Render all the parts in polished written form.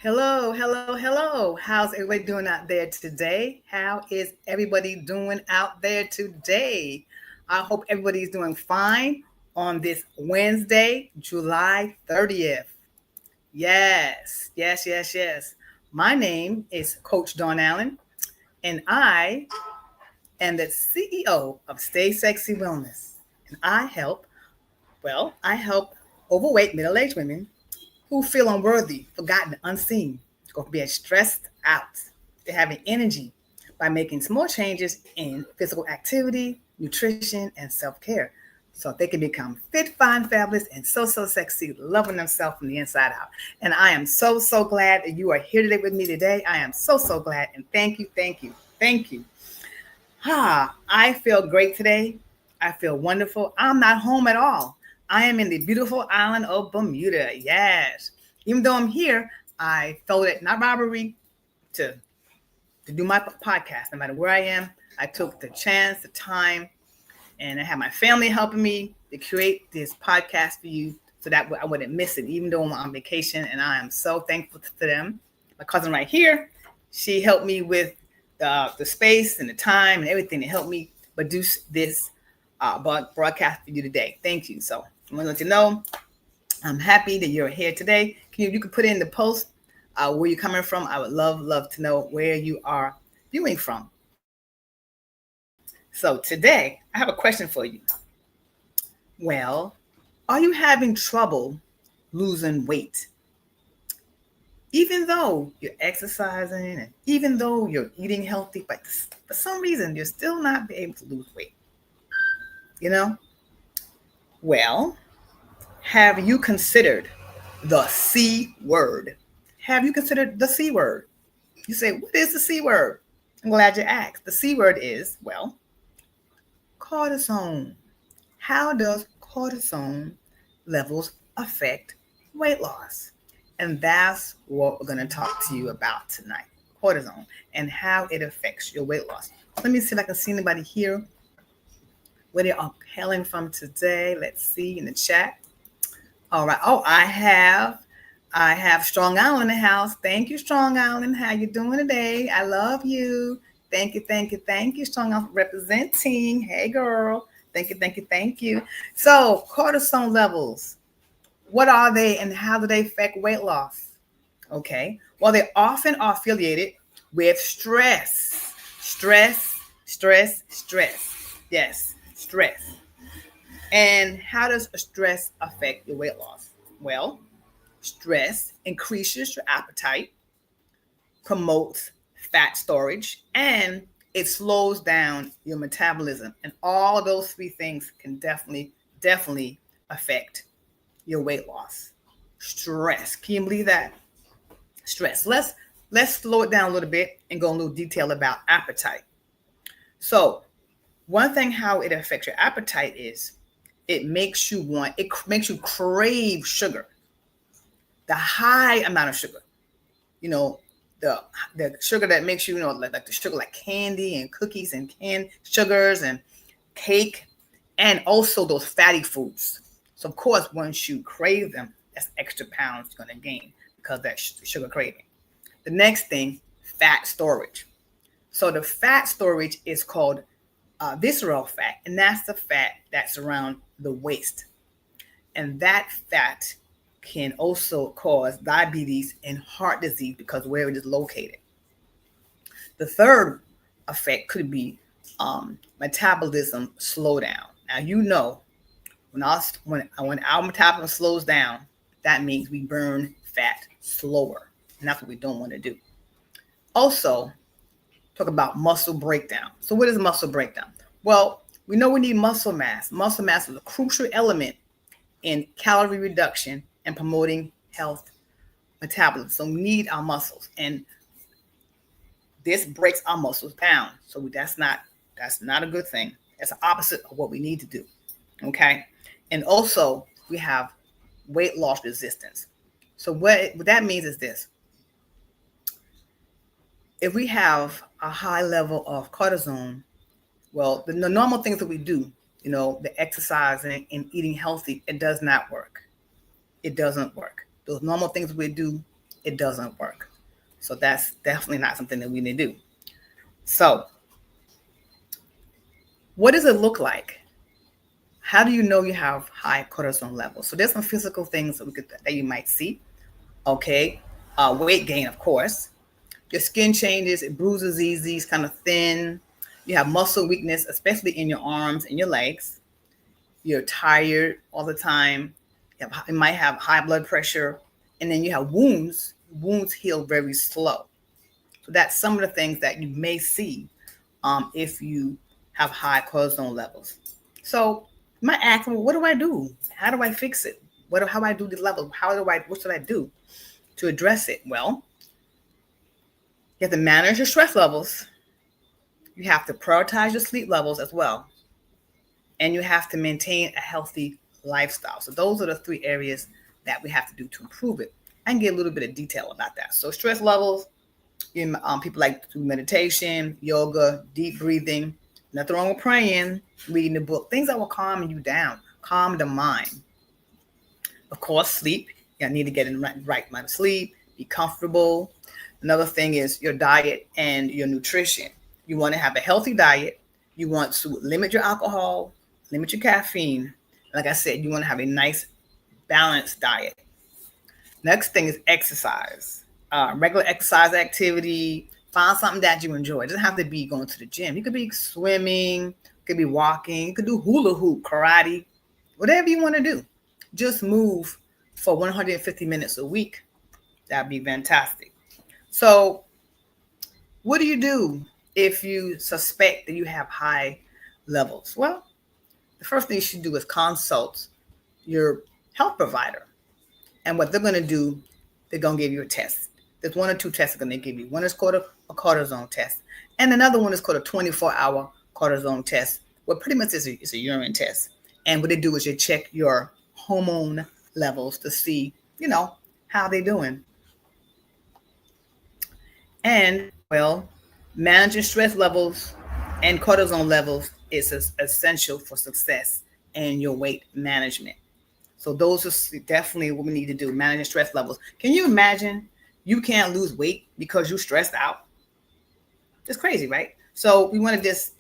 Hello, hello, hello. How's everybody doing out there today? How is everybody doing out there today? I hope everybody's doing fine on this Wednesday, July 30th. Yes. My name is Coach Dawn Allen, and I am the CEO of Stay Sexy Wellness. And I help overweight middle aged women who feel unworthy, forgotten, unseen, or being stressed out. They're having energy by making small changes in physical activity, nutrition, and self care. So they can become fit, fine, fabulous, and so sexy, loving themselves from the inside out. And I am so glad that you are here today with me today. I am so glad. And thank you. I feel great today. I feel wonderful. I'm not home at all. I am in the beautiful island of Bermuda. Yes. Even though I'm here, I felt it not robbery to, to do my podcast. No matter where I am, I took the chance, the time, and I have my family helping me to create this podcast for you so that I wouldn't miss it, even though I'm on vacation. And I am so thankful to them. My cousin right here, she helped me with the space and the time and everything to help me produce this broadcast for you today. Thank you. So I want to let you know I'm happy that you're here today. You can put in the post where you're coming from. I would love to know where you are viewing from. So today I have a question for you. Well, are you having trouble losing weight? Even though you're exercising and even though you're eating healthy, but for some reason you're still not able to lose weight. You know? Well, have you considered the C word? Have you considered the C word? You say, what is the C word? I'm glad you asked. The C word is, well, cortisone. How does cortisone levels affect weight loss? And that's what we're going to talk to you about tonight. Cortisone and how it affects your weight loss. Let me see if I can see anybody here where they are hailing from today. Let's see in the chat. All right. Oh, I have Strong Island in the house. Thank you, Strong Island. How you doing today? I love you. Thank you, Strong Island, representing. Hey, girl. Thank you. So, cortisol levels. What are they and how do they affect weight loss? Okay. Well, they often are affiliated with stress. Yes, stress. And how does stress affect your weight loss? Well, stress increases your appetite, promotes fat storage, and it slows down your metabolism. And all of those three things can definitely affect your weight loss. Stress. Can you believe that? Stress. Let's slow it down a little bit and go a little detail about appetite. So, one thing how it affects your appetite is it makes you crave sugar. The high amount of sugar. You know, the sugar that makes you, like the sugar like candy and cookies and canned sugars and cake, and also those fatty foods. So of course, once you crave them, that's extra pounds you're going to gain because that's sugar craving. The next thing, fat storage. So the fat storage is called visceral fat, and that's the fat that's around the waist. And that fat can also cause diabetes and heart disease because where it is located. The third effect could be metabolism slowdown. Now when our metabolism slows down, that means we burn fat slower, and that's what we don't want to do. Also, talk about muscle breakdown. So what is muscle breakdown? Well, we know we need muscle mass. Muscle mass is a crucial element in calorie reduction and promoting health metabolism. So we need our muscles, and this breaks our muscles down. So that's not a good thing. That's the opposite of what we need to do. Okay. And also we have weight loss resistance. So what that means is this. If we have a high level of cortisone, well, the normal things that we do, the exercise and eating healthy, it does not work. It doesn't work. Those normal things we do, it doesn't work. So that's definitely not something that we need to do. So what does it look like? How do you know you have high cortisol levels? So there's some physical things that you might see. Okay, weight gain, of course. Your skin changes, it bruises easy, it's kind of thin. You have muscle weakness, especially in your arms and your legs. You're tired all the time. You might have high blood pressure, and then you have wounds. Wounds heal very slow. So that's some of the things that you may see if you have high cortisol levels. So you might ask, well, what do I do? How do I fix it? How do I do the level? What should I do to address it? Well, you have to manage your stress levels. You have to prioritize your sleep levels as well. And you have to maintain a healthy lifestyle. So those are the three areas that we have to do to improve it. I can get a little bit of detail about that. So stress levels, people like to do meditation, yoga, deep breathing. Nothing wrong with praying, reading the book, things that will calm you down, calm the mind. Of course, sleep. You need to get in the right amount of sleep, be comfortable. Another thing is your diet and your nutrition. You want to have a healthy diet. You want to limit your alcohol, limit your caffeine. Like I said, you want to have a nice, balanced diet. Next thing is exercise. Regular exercise activity. Find something that you enjoy. It doesn't have to be going to the gym. You could be swimming, you could be walking, you could do hula hoop, karate, whatever you want to do. Just move for 150 minutes a week. That'd be fantastic. So what do you do if you suspect that you have high levels? Well, the first thing you should do is consult your health provider. And what they're going to do, they're going to give you a test. There's one or two tests they're going to give you. One is called a cortisone test. And another one is called a 24-hour cortisone test. Well, pretty much it's a urine test. And what they do is you check your hormone levels to see, how they're doing. And, well, managing stress levels and cortisone levels is essential for success in your weight management. So those are definitely what we need to do, managing stress levels. Can you imagine you can't lose weight because you're stressed out? It's crazy, right? So we want to just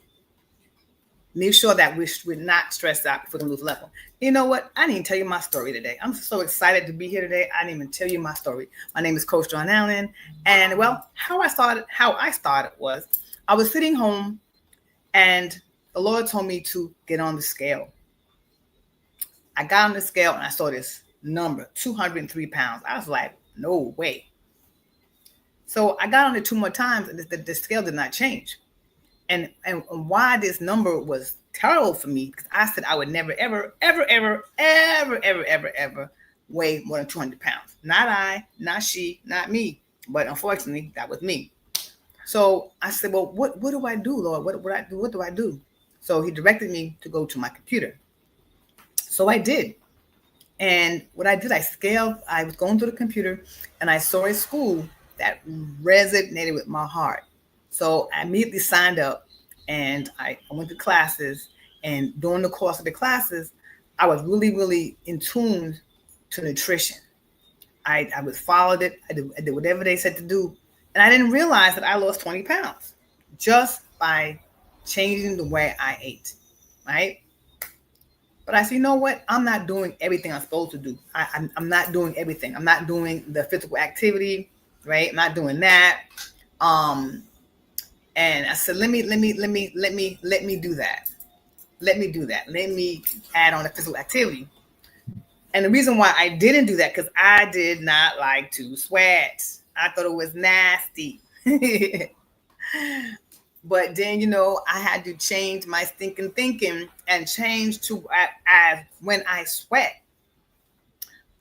make sure that we're not stressed out if we're going to lose level. You know what? I didn't even tell you my story today. I'm so excited to be here today. I didn't even tell you my story. My name is Coach John Allen. And, well, how I started was I was sitting home and the Lord told me to get on the scale. I got on the scale and I saw this number, 203 pounds. I was like, no way. So I got on it 2 more times and the scale did not change. And why this number was terrible for me, because I said I would never, ever, ever, ever, ever, ever, ever, ever weigh more than 200 pounds. Not I, not she, not me. But unfortunately, that was me. So I said, well, what do I do, Lord? What do I do? So he directed me to go to my computer. So I did. And what I did, I was going through the computer and I saw a school that resonated with my heart. So I immediately signed up and I went to classes. And during the course of the classes, I was really, really in tune to nutrition. I followed it. I did whatever they said to do. And I didn't realize that I lost 20 pounds just by changing the way I ate, right? But I said, you know what? I'm not doing everything I'm supposed to do. I'm not doing everything. I'm not doing the physical activity, right? I'm not doing that. And I said, let me do that. Let me do that. Let me add on the physical activity. And the reason why I didn't do that, because I did not like to sweat. I thought it was nasty. But then, I had to change my thinking and change to as when I sweat,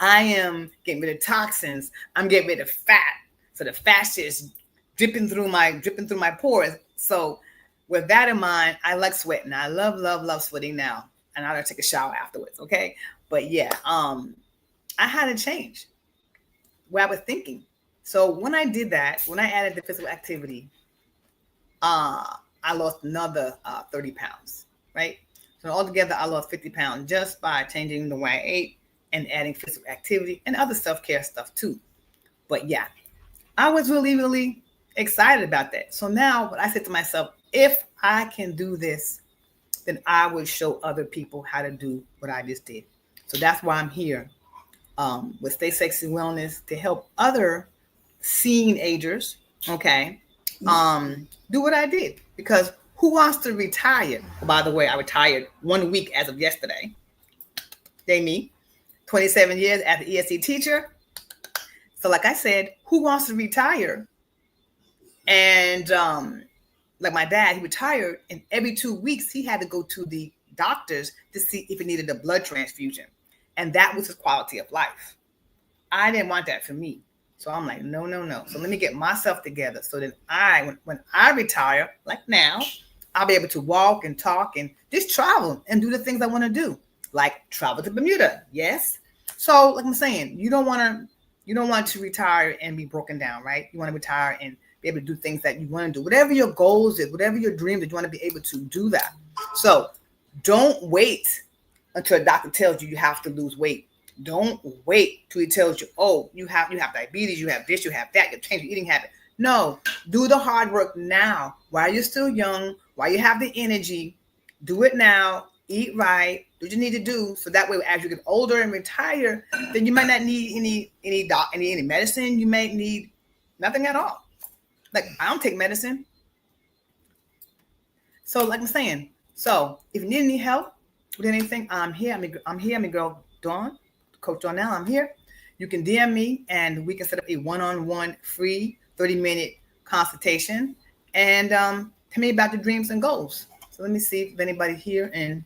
I am getting rid of toxins. I'm getting rid of fat. So the fat is dripping through my pores. So with that in mind, I like sweating. I love, love, love sweating now. And I gotta take a shower afterwards. Okay. But yeah, I had to change where I was thinking. So when I did that, when I added the physical activity, I lost another 30 pounds, right? So altogether, I lost 50 pounds just by changing the way I ate and adding physical activity and other self-care stuff too. But yeah, I was really, really excited about that. So now what I said to myself, if I can do this, then I will show other people how to do what I just did. So that's why I'm here with Stay Sexy Wellness to help other seeing agers, okay, do what I did. Because who wants to retire? Oh, by the way, I retired 1 week as of yesterday. They me, 27 years as an ESC teacher. So like I said, who wants to retire? And like my dad, he retired, and every 2 weeks he had to go to the doctors to see if he needed a blood transfusion. And that was his quality of life. I didn't want that for me. So I'm like, no. So let me get myself together so that when I retire, like now, I'll be able to walk and talk and just travel and do the things I want to do, like travel to Bermuda. Yes. So like I'm saying, you don't want to retire and be broken down, right? You want to retire and be able to do things that you want to do. Whatever your goals is, whatever your dreams is, you want to be able to do that. So don't wait until a doctor tells you have to lose weight. Don't wait till he tells you, oh, you have diabetes, you have this, you have that, you change your eating habit. No, do the hard work now while you're still young, while you have the energy. Do it now. Eat right. Do what you need to do, so that way, as you get older and retire, then you might not need any medicine. You may need nothing at all. Like I don't take medicine. So like I'm saying, so if you need any help with anything, I'm here. I'm here. I'm your girl Dawn, Coach Darnell. I'm here. You can DM me, and we can set up a one-on-one free 30-minute consultation and tell me about your dreams and goals. So let me see if anybody here in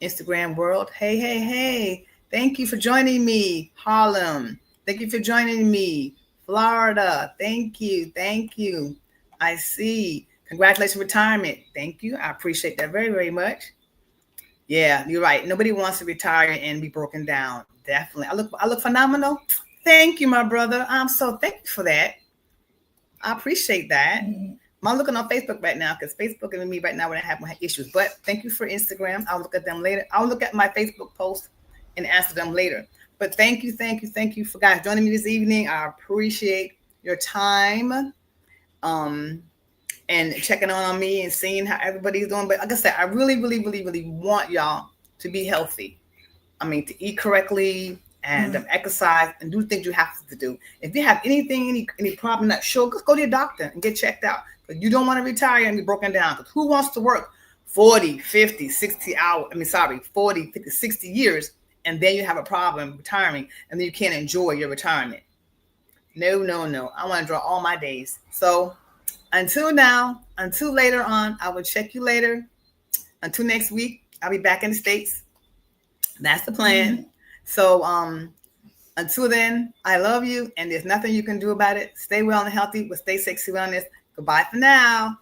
Instagram world. Hey. Thank you for joining me, Harlem. Thank you for joining me, Florida. Thank you. I see. Congratulations, retirement. Thank you. I appreciate that very, very much. Yeah, you're right. Nobody wants to retire and be broken down. Definitely. I look phenomenal. Thank you, my brother. I'm so thankful for that. I appreciate that. I'm looking on Facebook right now because Facebook and me right now when I have my issues. But thank you for Instagram. I'll look at them later. I'll look at my Facebook post and answer them later. But thank you for guys joining me this evening. I appreciate your time. And checking on me and seeing how everybody's doing. But like I said, I really want y'all to be healthy. I mean, to eat correctly and exercise and do things you have to do. If you have anything, any problem, not sure, just go to your doctor and get checked out. But you don't want to retire and be broken down. Because who wants to work 40, 50, 60 hours? 40, 50, 60 years, and then you have a problem retiring, and then you can't enjoy your retirement. No. I want to draw all my days. So until later on, I will check you later. Until next week, I'll be back in the States. That's the plan. So until then, I love you, and there's nothing you can do about it. Stay well and healthy with Stay Sexy Wellness. Goodbye for now.